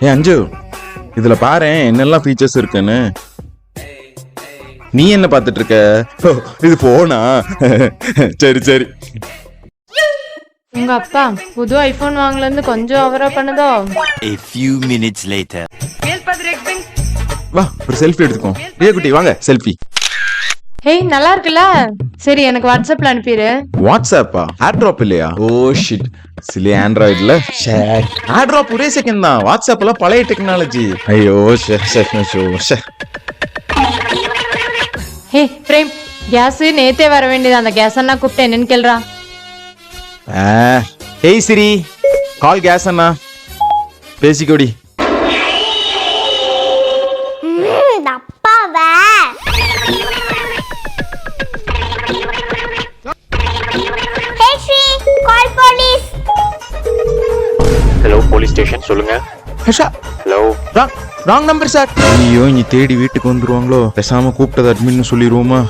ஏ அஞ்சு, இதுல பாரு என்னெல்லாம் ஃபீச்சர்ஸ் இருக்குன்னு. நீ என்ன பார்த்துட்டு இருக்க? ஓ, இது போனா. சரி சரி. உங்க அப்பா புது ஐபோன் வாங்கலன்னு கொஞ்சம் அவரா பண்ணுதோ. A few minutes later. வா ஒரு செல்ஃபி எடுத்துக்கோ. ஏ குட்டி வாங்க செல்ஃபி. ஹேய் நல்லா இருக்குல்ல? சரி எனக்கு வாட்ஸ்அப்ல அனுப்பிடு. வாட்ஸ்அப்பா? ஏர் டிராப் இல்லையா? ஓ ஷிட், சிலி ஆண்ட்ராய்டுல ஷேர் ஏர் டிராப் ஒரே செகண்ட் தான். வாட்ஸ்அப்ல பழைய டெக்னாலஜி. ஐயோ ஹே பிரேம், கேஸ் நேத்தே வர வேண்டியது. அந்த கேஸ் அண்ணா கூப்பிட்டு என்னன்னு கேள்றா. ஏய் சிரி, கால் கேஸ் அண்ணா, பேசிக்கோடி. அப்பாவா ஹலோ போலீஸ் ஸ்டேஷன், சொல்லுங்க. ஹலோ. Wrong number sir. ஐயோ இனி தேடி வீட்டுக்கு வந்துருவாங்களோ. பேசாம கூப்பிட்டது அட்மின்னு சொல்லிடுவோமா?